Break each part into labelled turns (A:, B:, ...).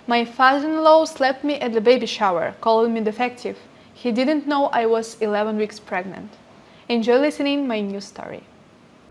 A: My father-in-law slapped me at the baby shower, calling me defective. He didn't know I was 11 weeks pregnant. Enjoy listening my new story.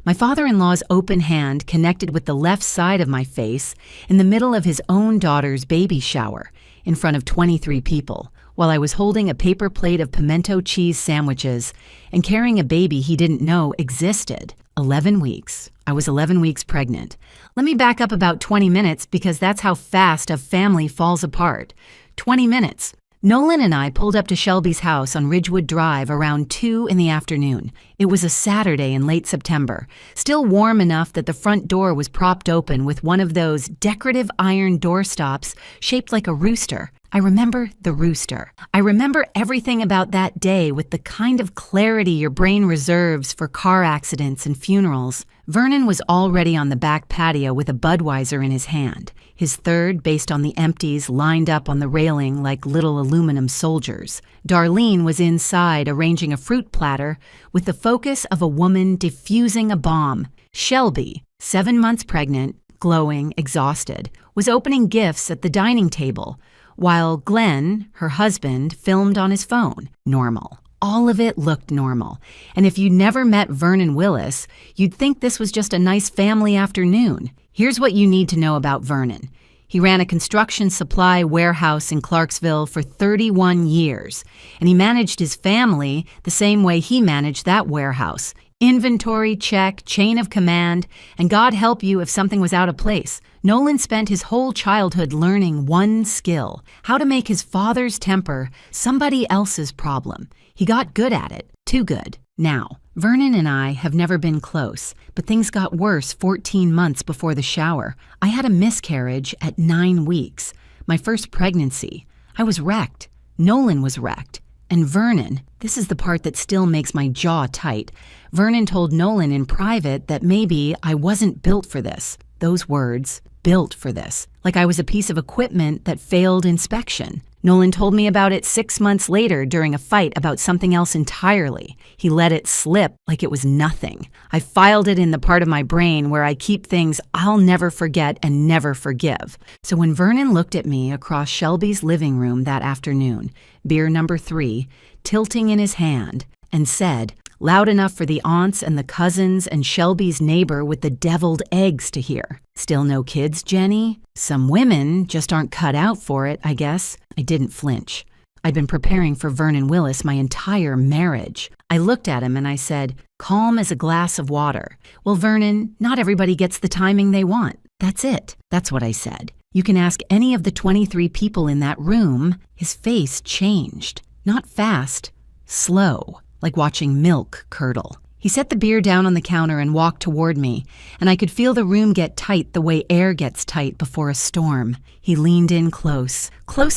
B: My father-in-law's open hand connected with the left side of my face in the middle of his own daughter's baby shower in front of 23 people, while I was holding a paper plate of pimento cheese sandwiches and carrying a baby he didn't know existed. 11 weeks. I was 11 weeks pregnant. Let me back up about 20 minutes because that's how fast a family falls apart. 20 minutes. Nolan and I pulled up to Shelby's house on Ridgewood Drive around 2 in the afternoon. It was a Saturday in late September, still warm enough that the front door was propped open with one of those decorative iron doorstops shaped like a rooster. I remember the rooster. I remember everything about that day with the kind of clarity your brain reserves for car accidents and funerals. Vernon was already on the back patio with a Budweiser in his hand, his third based on the empties lined up on the railing like little aluminum soldiers. Darlene was inside arranging a fruit platter with the focus of a woman defusing a bomb. Shelby, 7 months pregnant, glowing, exhausted, was opening gifts at the dining table, while Glenn, her husband, filmed on his phone. Normal. All of it looked normal. And if you'd never met Vernon Willis, you'd think this was just a nice family afternoon. Here's what you need to know about Vernon. He ran a construction supply warehouse in Clarksville for 31 years, and he managed his family the same way he managed that warehouse. Inventory check, chain of command, and God help you if something was out of place. Nolan spent his whole childhood learning one skill: how to make his father's temper somebody else's problem. He got good at it, too good. Now, Vernon and I have never been close, but things got worse 14 months before the shower. I had a miscarriage at 9 weeks, my first pregnancy. I was wrecked. Nolan was wrecked. And Vernon, this is the part that still makes my jaw tight. Vernon told Nolan in private that maybe I wasn't built for this. Those words, built for this. Like I was a piece of equipment that failed inspection. Nolan told me about it 6 months later during a fight about something else entirely. He let it slip like it was nothing. I filed it in the part of my brain where I keep things I'll never forget and never forgive. So when Vernon looked at me across Shelby's living room that afternoon, beer number 3, tilting in his hand, and said, loud enough for the aunts and the cousins and Shelby's neighbor with the deviled eggs to hear, "Still no kids, Jenny? Some women just aren't cut out for it, I guess." I didn't flinch. I'd been preparing for Vernon Willis my entire marriage. I looked at him and I said, calm as a glass of water. Well, Vernon, not everybody gets the timing they want. That's it. That's what I said. You can ask any of the 23 people in that room. His face changed. Not fast, slow, like watching milk curdle. He set the beer down on the counter and walked toward me, and I could feel the room get tight the way air gets tight before a storm. He leaned in close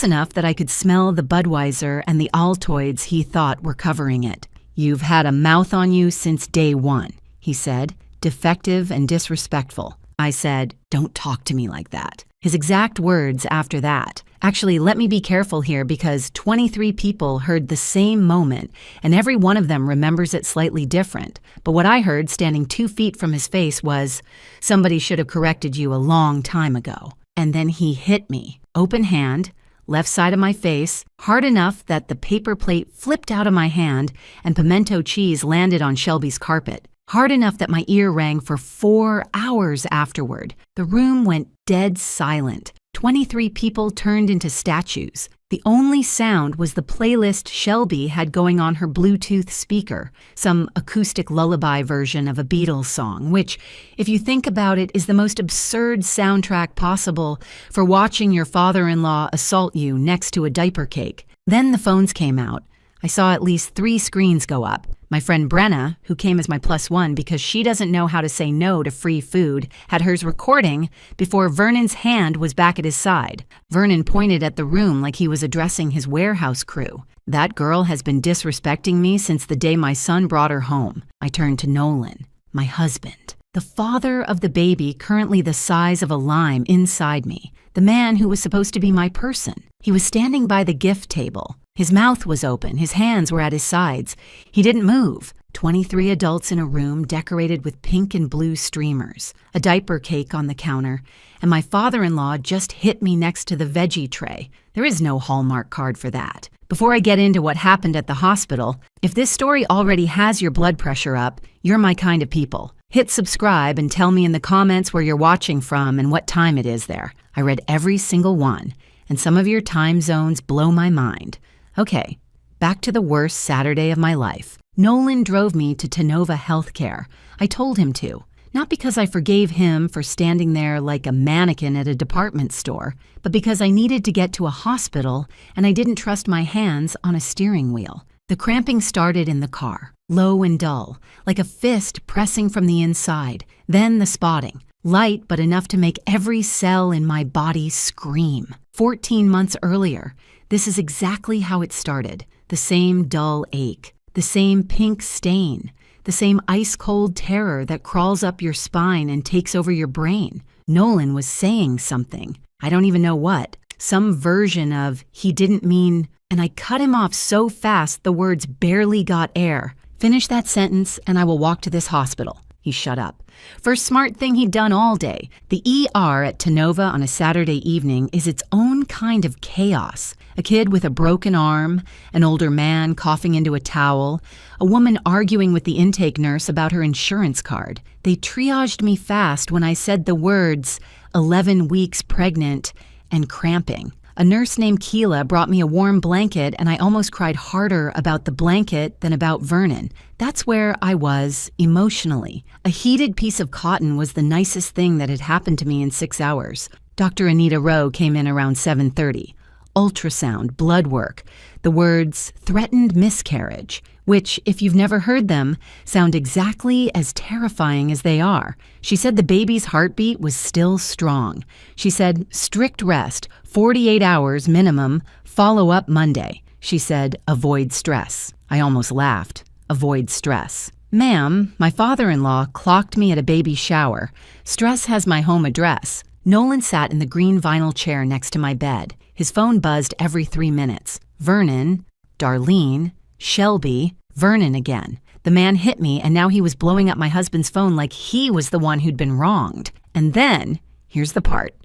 B: enough that I could smell the Budweiser and the Altoids he thought were covering it. "You've had a mouth on you since day one," he said, defective and disrespectful. I said, "Don't talk to me like that." His exact words after that. Actually, let me be careful here because 23 people heard the same moment, and every one of them remembers it slightly different. But what I heard standing 2 feet from his face was, "Somebody should have corrected you a long time ago." And then he hit me, open hand, left side of my face, hard enough that the paper plate flipped out of my hand and pimento cheese landed on Shelby's carpet. Hard enough that my ear rang for 4 hours afterward. The room went dead silent. 23 people turned into statues. The only sound was the playlist Shelby had going on her Bluetooth speaker, some acoustic lullaby version of a Beatles song, which, if you think about it, is the most absurd soundtrack possible for watching your father-in-law assault you next to a diaper cake. Then the phones came out. I saw at least 3 screens go up. My friend Brenna, who came as my +1 because she doesn't know how to say no to free food, had hers recording before Vernon's hand was back at his side. Vernon pointed at the room like he was addressing his warehouse crew. "That girl has been disrespecting me since the day my son brought her home." I turned to Nolan, my husband, the father of the baby currently the size of a lime inside me, the man who was supposed to be my person. He was standing by the gift table. His mouth was open, his hands were at his sides. He didn't move, 23 adults in a room decorated with pink and blue streamers, a diaper cake on the counter, and my father-in-law just hit me next to the veggie tray. There is no Hallmark card for that. Before I get into what happened at the hospital, if this story already has your blood pressure up, you're my kind of people. Hit subscribe and tell me in the comments where you're watching from and what time it is there. I read every single one, and some of your time zones blow my mind. Okay, back to the worst Saturday of my life. Nolan drove me to Tenova Healthcare. I told him to. Not because I forgave him for standing there like a mannequin at a department store, but because I needed to get to a hospital and I didn't trust my hands on a steering wheel. The cramping started in the car, low and dull, like a fist pressing from the inside. Then the spotting, light but enough to make every cell in my body scream. 14 months earlier, this is exactly how it started. The same dull ache. The same pink stain, the same ice-cold terror that crawls up your spine and takes over your brain. Nolan was saying something. I don't even know what. Some version of, he didn't mean, and I cut him off so fast the words barely got air. Finish that sentence and I will walk to this hospital. He shut up. First smart thing he'd done all day. The ER at Tenova on a Saturday evening is its own kind of chaos. A kid with a broken arm, an older man coughing into a towel, a woman arguing with the intake nurse about her insurance card. They triaged me fast when I said the words 11 weeks pregnant and cramping. A nurse named Keela brought me a warm blanket and I almost cried harder about the blanket than about Vernon. That's where I was emotionally. A heated piece of cotton was the nicest thing that had happened to me in 6 hours. Dr. Anita Rowe came in around 7:30. Ultrasound, blood work, the words threatened miscarriage, which, if you've never heard them, sound exactly as terrifying as they are. She said the baby's heartbeat was still strong. She said strict rest, 48 hours minimum, follow up Monday. She said avoid stress. I almost laughed. Avoid stress. Ma'am, my father-in-law clocked me at a baby shower. Stress has my home address. Nolan sat in the green vinyl chair next to my bed. His phone buzzed every 3 minutes. Vernon, Darlene, Shelby, Vernon again. The man hit me and now he was blowing up my husband's phone like he was the one who'd been wronged. And then, here's the part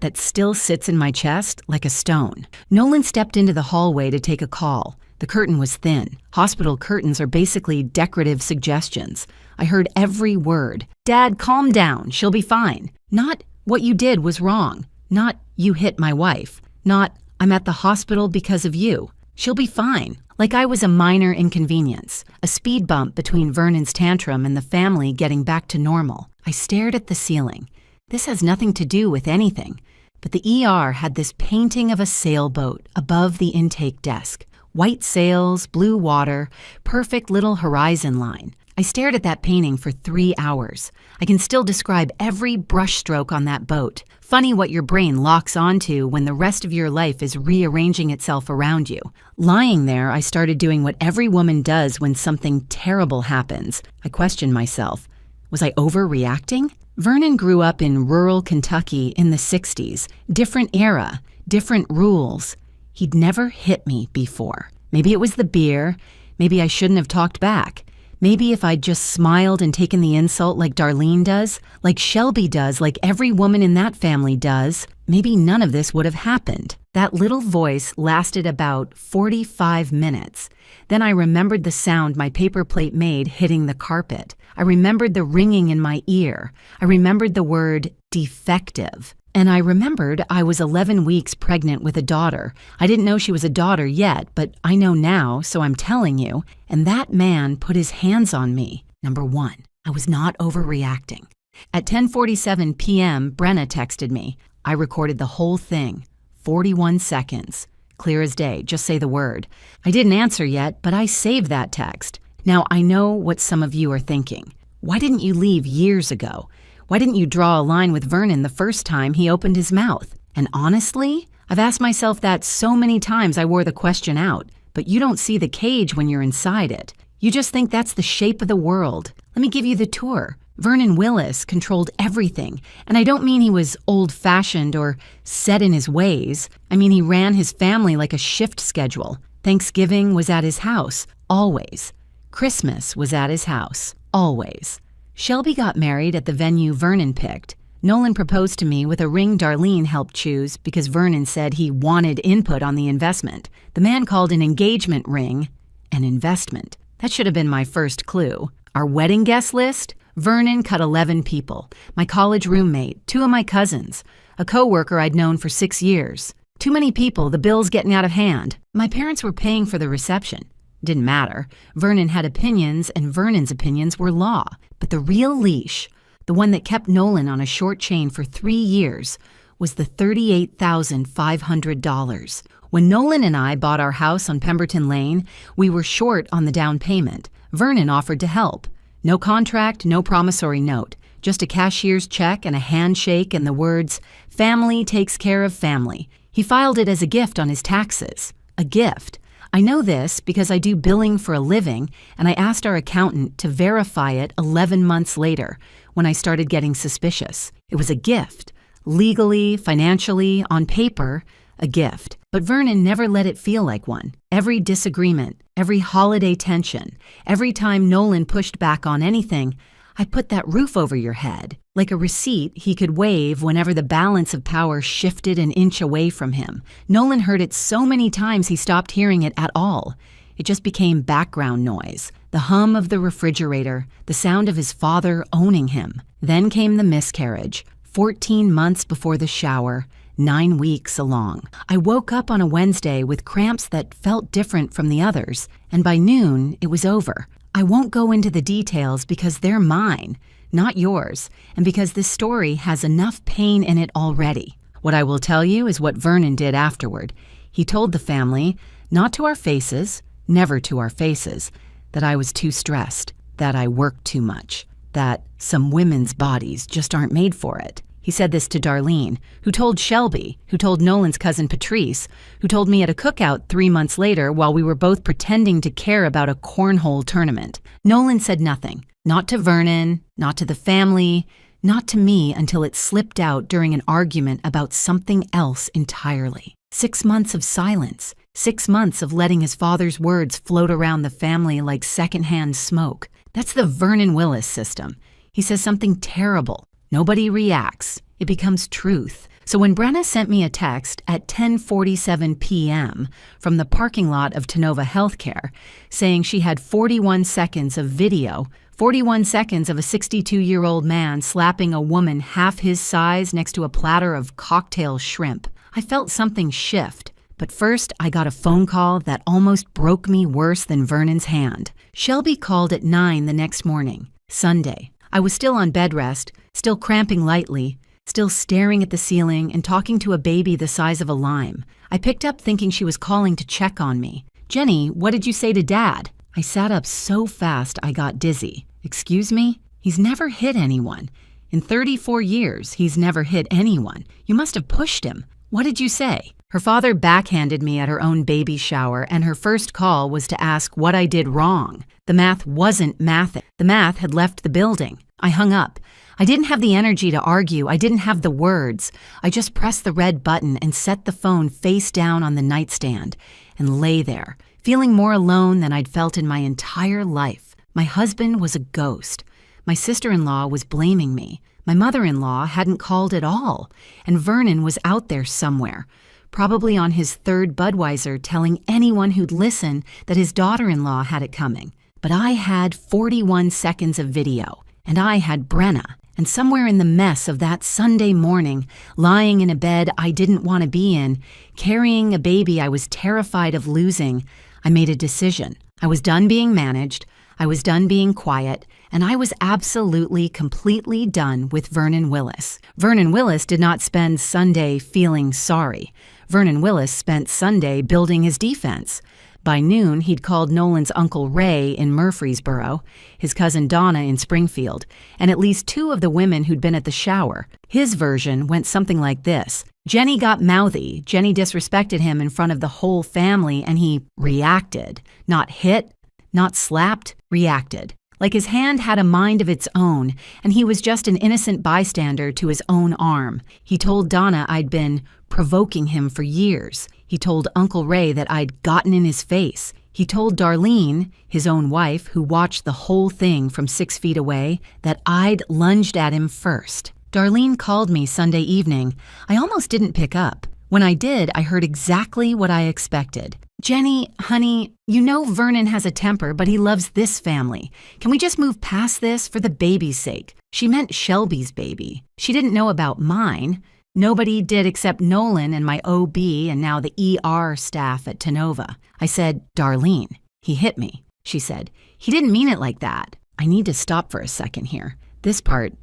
B: that still sits in my chest like a stone. Nolan stepped into the hallway to take a call. The curtain was thin. Hospital curtains are basically decorative suggestions. I heard every word. Dad, calm down. She'll be fine. Not what you did was wrong. Not you hit my wife. Not I'm at the hospital because of you. She'll be fine. Like I was a minor inconvenience, a speed bump between Vernon's tantrum and the family getting back to normal. I stared at the ceiling. This has nothing to do with anything, but the ER had this painting of a sailboat above the intake desk. White sails, blue water, perfect little horizon line. I stared at that painting for 3 hours. I can still describe every brushstroke on that boat. Funny what your brain locks onto when the rest of your life is rearranging itself around you. Lying there, I started doing what every woman does when something terrible happens. I questioned myself. Was I overreacting? Vernon grew up in rural Kentucky in the 60s. Different era, different rules. He'd never hit me before. Maybe it was the beer. Maybe I shouldn't have talked back. Maybe if I'd just smiled and taken the insult like Darlene does, like Shelby does, like every woman in that family does, maybe none of this would have happened. That little voice lasted about 45 minutes. Then I remembered the sound my paper plate made hitting the carpet. I remembered the ringing in my ear. I remembered the word defective. And I remembered I was 11 weeks pregnant with a daughter. I didn't know she was a daughter yet, but I know now, so I'm telling you. And that man put his hands on me. Number one, I was not overreacting. At 10:47 p.m., Brenna texted me. I recorded the whole thing. 41 seconds. Clear as day, just say the word. I didn't answer yet, but I saved that text. Now I know what some of you are thinking. Why didn't you leave years ago? Why didn't you draw a line with Vernon the first time he opened his mouth? And honestly, I've asked myself that so many times I wore the question out, but you don't see the cage when you're inside it. You just think that's the shape of the world. Let me give you the tour. Vernon Willis controlled everything, and I don't mean he was old-fashioned or set in his ways. I mean he ran his family like a shift schedule. Thanksgiving was at his house, always. Christmas was at his house, always. Shelby got married at the venue Vernon picked. Nolan proposed to me with a ring Darlene helped choose because Vernon said he wanted input on the investment. The man called an engagement ring an investment. That should have been my first clue. Our wedding guest list? Vernon cut 11 people. My college roommate, 2 of my cousins, a coworker I'd known for 6 years. Too many people, the bill's getting out of hand. My parents were paying for the reception. Didn't matter. Vernon had opinions, and Vernon's opinions were law. But the real leash, the one that kept Nolan on a short chain for 3 years, was the $38,500. When Nolan and I bought our house on Pemberton Lane, we were short on the down payment. Vernon offered to help. No contract, no promissory note, just a cashier's check and a handshake and the words, "Family takes care of family." He filed it as a gift on his taxes. A gift. I know this because I do billing for a living, and I asked our accountant to verify it 11 months later when I started getting suspicious. It was a gift. Legally, financially, on paper, a gift. But Vernon never let it feel like one. Every disagreement, every holiday tension, every time Nolan pushed back on anything, I put that roof over your head, like a receipt he could wave whenever the balance of power shifted an inch away from him. Nolan heard it so many times he stopped hearing it at all. It just became background noise, the hum of the refrigerator, the sound of his father owning him. Then came the miscarriage, 14 months before the shower, 9 weeks along. I woke up on a Wednesday with cramps that felt different from the others, and by noon, it was over. I won't go into the details because they're mine, not yours, and because this story has enough pain in it already. What I will tell you is what Vernon did afterward. He told the family, not to our faces, never to our faces, that I was too stressed, that I worked too much, that some women's bodies just aren't made for it. He said this to Darlene, who told Shelby, who told Nolan's cousin Patrice, who told me at a cookout 3 months later while we were both pretending to care about a cornhole tournament. Nolan said nothing, not to Vernon, not to the family, not to me until it slipped out during an argument about something else entirely. 6 months of silence, 6 months of letting his father's words float around the family like secondhand smoke. That's the Vernon Willis system. He says something terrible. Nobody reacts. It becomes truth. So when Brenna sent me a text at 10:47 p.m. from the parking lot of Tenova Healthcare saying she had 41 seconds of video, 41 seconds of a 62-year-old man slapping a woman half his size next to a platter of cocktail shrimp, I felt something shift. But first, I got a phone call that almost broke me worse than Vernon's hand. Shelby called at 9 the next morning, Sunday. I was still on bed rest, still cramping lightly, still staring at the ceiling and talking to a baby the size of a lime. I picked up thinking she was calling to check on me. "Jenny, what did you say to Dad?" I sat up so fast I got dizzy. "Excuse me? He's never hit anyone. In 34 years, he's never hit anyone. You must have pushed him. What did you say?" Her father backhanded me at her own baby shower, and her first call was to ask what I did wrong. The math wasn't mathing. The math had left the building. I hung up. I didn't have the energy to argue. I didn't have the words. I just pressed the red button and set the phone face down on the nightstand and lay there, feeling more alone than I'd felt in my entire life. My husband was a ghost. My sister-in-law was blaming me. My mother-in-law hadn't called at all, and Vernon was out there somewhere, probably on his third Budweiser telling anyone who'd listen that his daughter-in-law had it coming. But I had 41 seconds of video, and I had Brenna. And somewhere in the mess of that Sunday morning, lying in a bed I didn't want to be in, carrying a baby I was terrified of losing, I made a decision. I was done being managed, I was done being quiet, and I was absolutely, completely done with Vernon Willis. Vernon Willis did not spend Sunday feeling sorry. Vernon Willis spent Sunday building his defense. By noon, he'd called Nolan's Uncle Ray in Murfreesboro, his cousin Donna in Springfield, and at least 2 of the women who'd been at the shower. His version went something like this. Jenny got mouthy. Jenny disrespected him in front of the whole family, and he reacted. Not hit, not slapped, reacted. Like his hand had a mind of its own, and he was just an innocent bystander to his own arm. He told Donna I'd been provoking him for years. He told Uncle Ray that I'd gotten in his face. He told Darlene, his own wife, who watched the whole thing from 6 feet away, that I'd lunged at him first. Darlene called me Sunday evening. I almost didn't pick up. When I did, I heard exactly what I expected. "Jenny, honey, you know Vernon has a temper, but he loves this family. Can we just move past this for the baby's sake?" She meant Shelby's baby. She didn't know about mine. Nobody did except Nolan and my OB and now the ER staff at Tenova. I said, "Darlene, he hit me." She said, "He didn't mean it like that." I need to stop for a second here. This part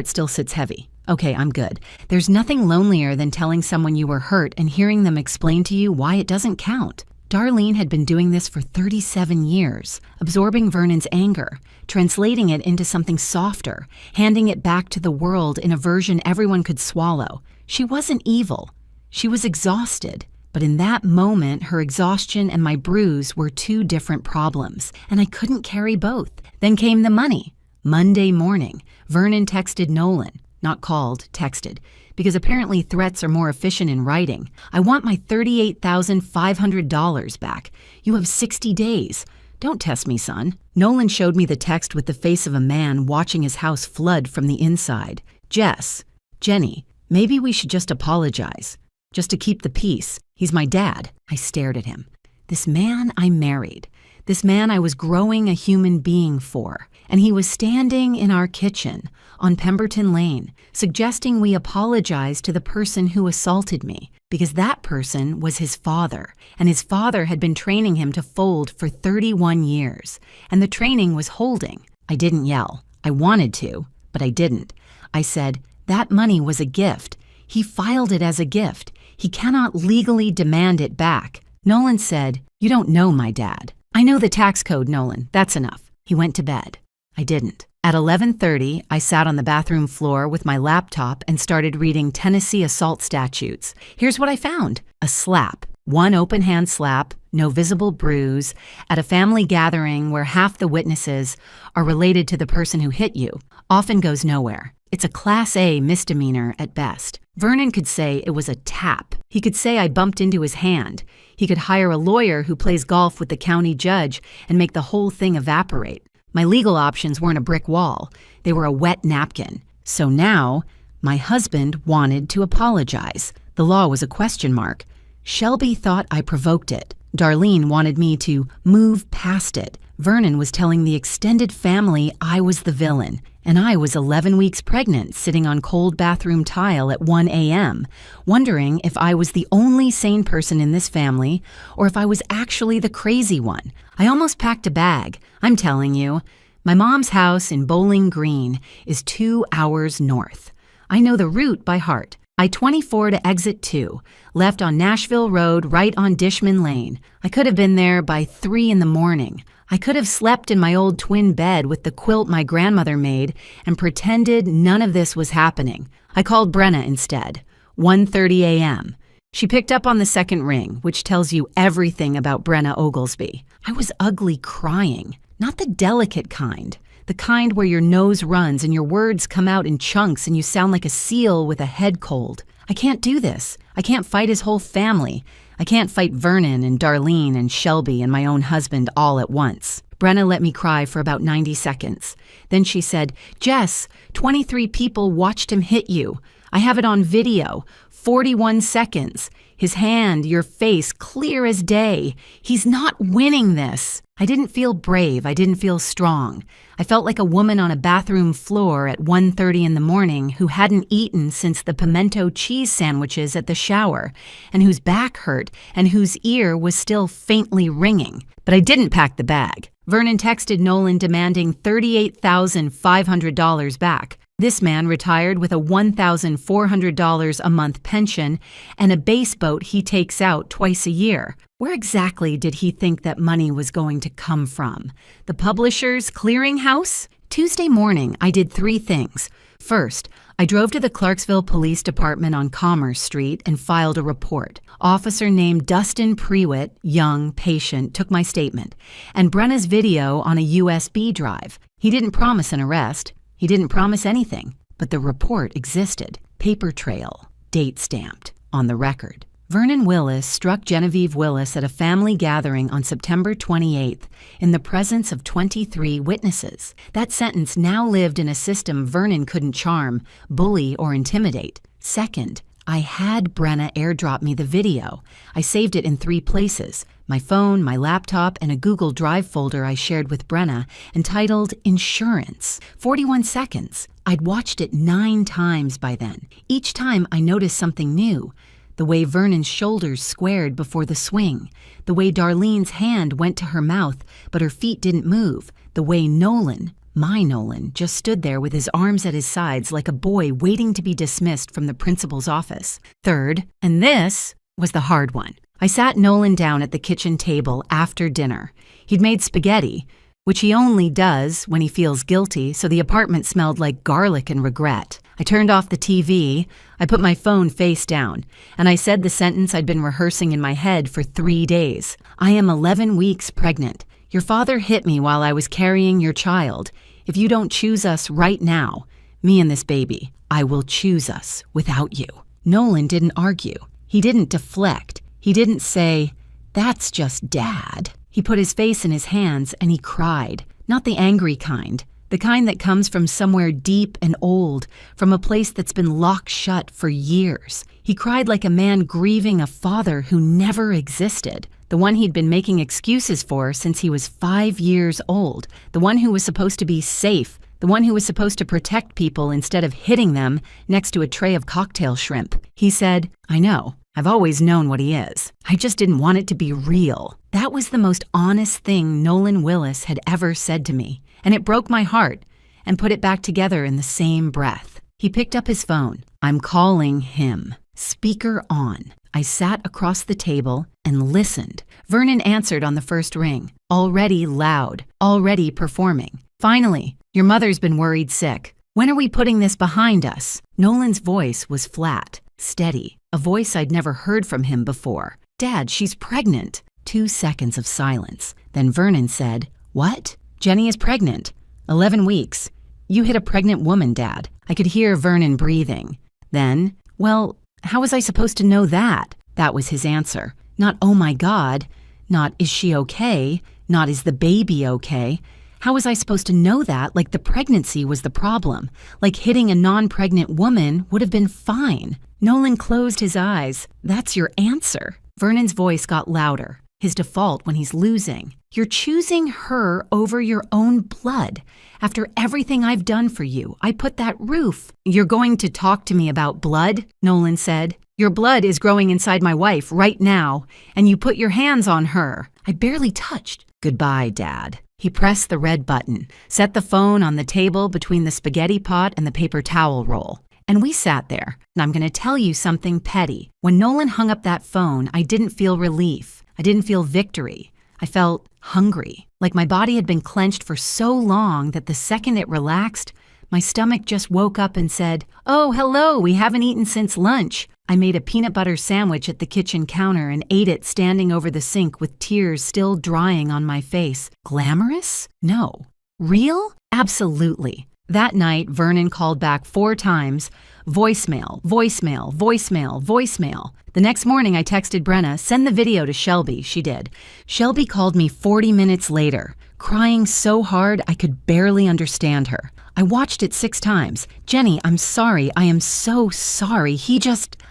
B: still sits heavy. Okay, I'm good. There's nothing lonelier than telling someone you were hurt and hearing them explain to you why it doesn't count. Darlene had been doing this for 37 years, absorbing Vernon's anger, translating it into something softer, handing it back to the world in a version everyone could swallow. She wasn't evil. She was exhausted. But in that moment, her exhaustion and my bruise were two different problems, and I couldn't carry both. Then came the money. Monday morning, Vernon texted Nolan. Not called, texted, because apparently threats are more efficient in writing. "I want my $38,500 back. You have 60 days. Don't test me, son." Nolan showed me the text with the face of a man watching his house flood from the inside. Jenny, maybe we should just apologize. Just to keep the peace. He's my dad." I stared at him. This man I married. This man I was growing a human being for. And he was standing in our kitchen on Pemberton Lane, suggesting we apologize to the person who assaulted me, because that person was his father, and his father had been training him to fold for 31 years, and the training was holding. I didn't yell. I wanted to, but I didn't. I said, "That money was a gift. He filed it as a gift. He cannot legally demand it back." Nolan said, "You don't know my dad." "I know the tax code, Nolan. That's enough." He went to bed. I didn't. At 11:30, I sat on the bathroom floor with my laptop and started reading Tennessee assault statutes. Here's what I found. A slap. One open hand slap, no visible bruise, at a family gathering where half the witnesses are related to the person who hit you, often goes nowhere. It's a Class A misdemeanor at best. Vernon could say it was a tap. He could say I bumped into his hand. He could hire a lawyer who plays golf with the county judge and make the whole thing evaporate. My legal options weren't a brick wall. They were a wet napkin. So now, my husband wanted to apologize. The law was a question mark. Shelby thought I provoked it. Darlene wanted me to move past it. Vernon was telling the extended family I was the villain. And I was 11 weeks pregnant, sitting on cold bathroom tile at 1 a.m., wondering if I was the only sane person in this family or if I was actually the crazy one. I almost packed a bag. I'm telling you, my mom's house in Bowling Green is 2 hours north. I know the route by heart. I-24 to exit 2, left on Nashville Road, right on Dishman Lane. I could have been there by 3 in the morning. I could have slept in my old twin bed with the quilt my grandmother made and pretended none of this was happening. I called Brenna instead. 1:30 a.m. She picked up on the second ring, which tells you everything about Brenna Oglesby. I was ugly crying, not the delicate kind. The kind where your nose runs and your words come out in chunks and you sound like a seal with a head cold. I can't do this. I can't fight his whole family. I can't fight Vernon and Darlene and Shelby and my own husband all at once. Brenna let me cry for about 90 seconds. Then she said, "Jess, 23 people watched him hit you. I have it on video. 41 seconds. His hand, your face, clear as day. He's not winning this." I didn't feel brave. I didn't feel strong. I felt like a woman on a bathroom floor at 1:30 in the morning who hadn't eaten since the pimento cheese sandwiches at the shower, and whose back hurt, and whose ear was still faintly ringing. But I didn't pack the bag. Vernon texted Nolan demanding $38,500 back. This man retired with a $1,400 a month pension and a base boat he takes out twice a year. Where exactly did he think that money was going to come from? The publisher's clearinghouse? Tuesday morning, I did 3 things. First, I drove to the Clarksville Police Department on Commerce Street and filed a report. Officer named Dustin Prewitt, young, patient, took my statement, and Brenna's video on a USB drive. He didn't promise an arrest. He didn't promise anything, but the report existed. Paper trail, date stamped, on the record. Vernon Willis struck Genevieve Willis at a family gathering on September 28th in the presence of 23 witnesses. That sentence now lived in a system Vernon couldn't charm, bully, or intimidate. Second, I had Brenna airdrop me the video. I saved it in 3 places: my phone, my laptop, and a Google Drive folder I shared with Brenna entitled Insurance. 41 seconds. I'd watched it 9 times by then. Each time I noticed something new. The way Vernon's shoulders squared before the swing. The way Darlene's hand went to her mouth, but her feet didn't move. The way Nolan, my Nolan, just stood there with his arms at his sides like a boy waiting to be dismissed from the principal's office. Third, and this was the hard one. I sat Nolan down at the kitchen table after dinner. He'd made spaghetti, which he only does when he feels guilty, so the apartment smelled like garlic and regret. I turned off the TV, I put my phone face down, and I said the sentence I'd been rehearsing in my head for 3 days. I am 11 weeks pregnant. Your father hit me while I was carrying your child. If you don't choose us right now, me and this baby, I will choose us without you. Nolan didn't argue. He didn't deflect. He didn't say, "That's just Dad." He put his face in his hands and he cried. Not the angry kind. The kind that comes from somewhere deep and old, from a place that's been locked shut for years. He cried like a man grieving a father who never existed, the one he'd been making excuses for since he was 5 years old, the one who was supposed to be safe, the one who was supposed to protect people instead of hitting them next to a tray of cocktail shrimp. He said, "I know. I've always known what he is. I just didn't want it to be real." That was the most honest thing Nolan Willis had ever said to me, and it broke my heart and put it back together in the same breath. He picked up his phone. I'm calling him. Speaker on. I sat across the table and listened. Vernon answered on the first ring, already loud, already performing. "Finally, your mother's been worried sick. When are we putting this behind us?" Nolan's voice was flat, steady, a voice I'd never heard from him before. "Dad, she's pregnant." 2 seconds of silence. Then Vernon said, "What?" "Jenny is pregnant. 11 weeks. You hit a pregnant woman, Dad." I could hear Vernon breathing. Then, "Well, how was I supposed to know that?" That was his answer. Not, "Oh my God," not, "Is she okay?" not, "Is the baby okay?" How was I supposed to know that, like the pregnancy was the problem? Like hitting a non-pregnant woman would have been fine. Nolan closed his eyes. "That's your answer." Vernon's voice got louder. His default when he's losing. "You're choosing her over your own blood. After everything I've done for you, I put that roof." "You're going to talk to me about blood?" Nolan said. "Your blood is growing inside my wife right now, and you put your hands on her." I barely touched. "Goodbye, Dad." He pressed the red button, set the phone on the table between the spaghetti pot and the paper towel roll. And we sat there. And I'm going to tell you something petty. When Nolan hung up that phone, I didn't feel relief. I didn't feel victory. I felt hungry, like my body had been clenched for so long that the second it relaxed, my stomach just woke up and said, "Oh, hello, we haven't eaten since lunch." I made a peanut butter sandwich at the kitchen counter and ate it standing over the sink with tears still drying on my face. Glamorous? No. Real? Absolutely. That night, Vernon called back 4 times, voicemail, voicemail, voicemail, voicemail. The next morning, I texted Brenna, "Send the video to Shelby." She did. Shelby called me 40 minutes later, crying so hard I could barely understand her. I watched it 6 times. "Jenny, I'm sorry. I am so sorry.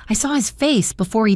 B: I saw his face before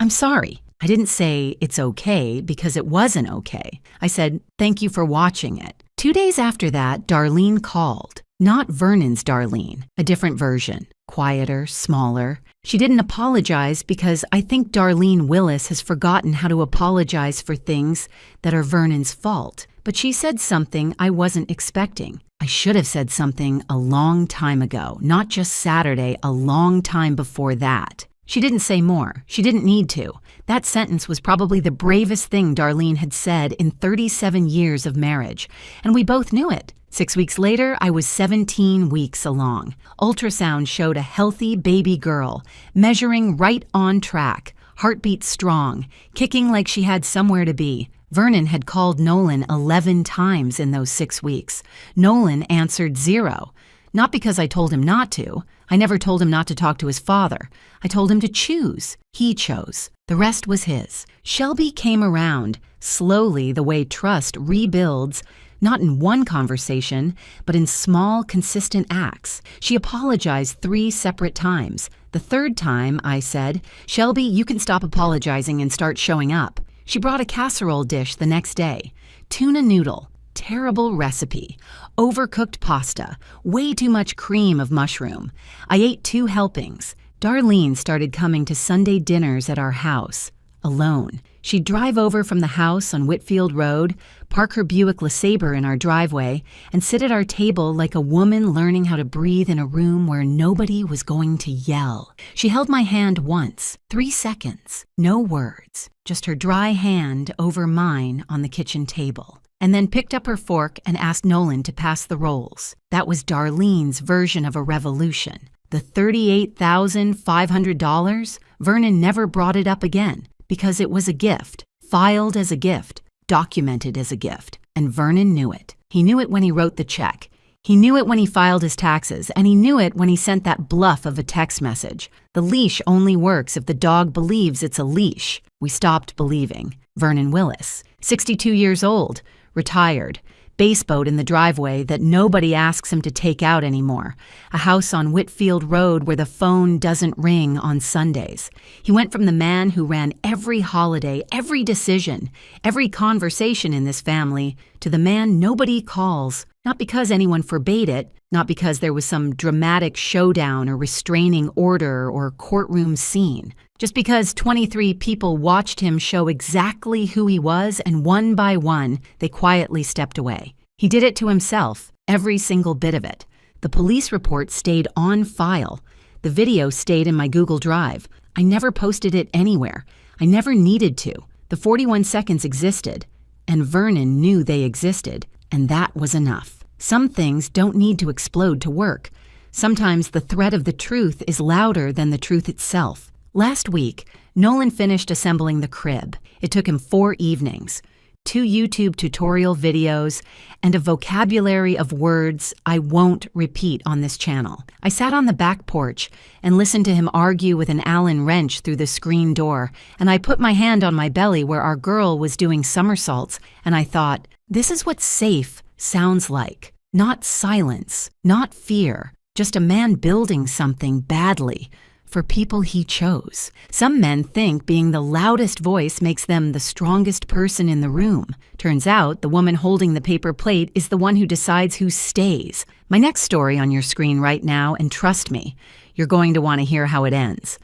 B: I'm sorry." I didn't say it's okay because it wasn't okay. I said, "Thank you for watching it." 2 days after that, Darlene called. Not Vernon's Darlene, a different version. Quieter, smaller. She didn't apologize because I think Darlene Willis has forgotten how to apologize for things that are Vernon's fault. But she said something I wasn't expecting. I should have said something a long time ago, not just Saturday, a long time before that. She didn't say more. She didn't need to. That sentence was probably the bravest thing Darlene had said in 37 years of marriage, and we both knew it. 6 weeks later, I was 17 weeks along. Ultrasound showed a healthy baby girl, measuring right on track, heartbeat strong, kicking like she had somewhere to be. Vernon had called Nolan 11 times in those 6 weeks. Nolan answered 0. Not because I told him not to. I never told him not to talk to his father. I told him to choose. He chose. The rest was his. Shelby came around, slowly the way trust rebuilds, not in one conversation, but in small, consistent acts. She apologized 3 separate times. The third time, I said, "Shelby, you can stop apologizing and start showing up." She brought a casserole dish the next day. Tuna noodle. Terrible recipe. Overcooked pasta. Way too much cream of mushroom. I ate 2 helpings. Darlene started coming to Sunday dinners at our house. Alone. She'd drive over from the house on Whitfield Road, park her Buick LeSabre in our driveway, and sit at our table like a woman learning how to breathe in a room where nobody was going to yell. She held my hand once, 3 seconds, no words, just her dry hand over mine on the kitchen table, and then picked up her fork and asked Nolan to pass the rolls. That was Darlene's version of a revolution. The $38,500, Vernon never brought it up again because it was a gift, filed as a gift, documented as a gift, and Vernon knew it. He knew it when he wrote the check. He knew it when he filed his taxes, and he knew it when he sent that bluff of a text message. The leash only works if the dog believes it's a leash. We stopped believing. Vernon Willis, 62 years old, retired, base boat in the driveway that nobody asks him to take out anymore, a house on Whitfield Road where the phone doesn't ring on Sundays. He went from the man who ran every holiday, every decision, every conversation in this family, to the man nobody calls, not because anyone forbade it, not because there was some dramatic showdown or restraining order or courtroom scene, just because 23 people watched him show exactly who he was, and one by one, they quietly stepped away. He did it to himself, every single bit of it. The police report stayed on file. The video stayed in my Google Drive. I never posted it anywhere. I never needed to. The 41 seconds existed, and Vernon knew they existed, and that was enough. Some things don't need to explode to work. Sometimes the threat of the truth is louder than the truth itself. Last week, Nolan finished assembling the crib. It took him 4 evenings, 2 YouTube tutorial videos, and a vocabulary of words I won't repeat on this channel. I sat on the back porch and listened to him argue with an Allen wrench through the screen door, and I put my hand on my belly where our girl was doing somersaults, and I thought, this is what safe sounds like. Not silence, not fear, just a man building something badly for people he chose. Some men think being the loudest voice makes them the strongest person in the room. Turns out the woman holding the paper plate is the one who decides who stays. My next story on your screen right now, and trust me, you're going to want to hear how it ends.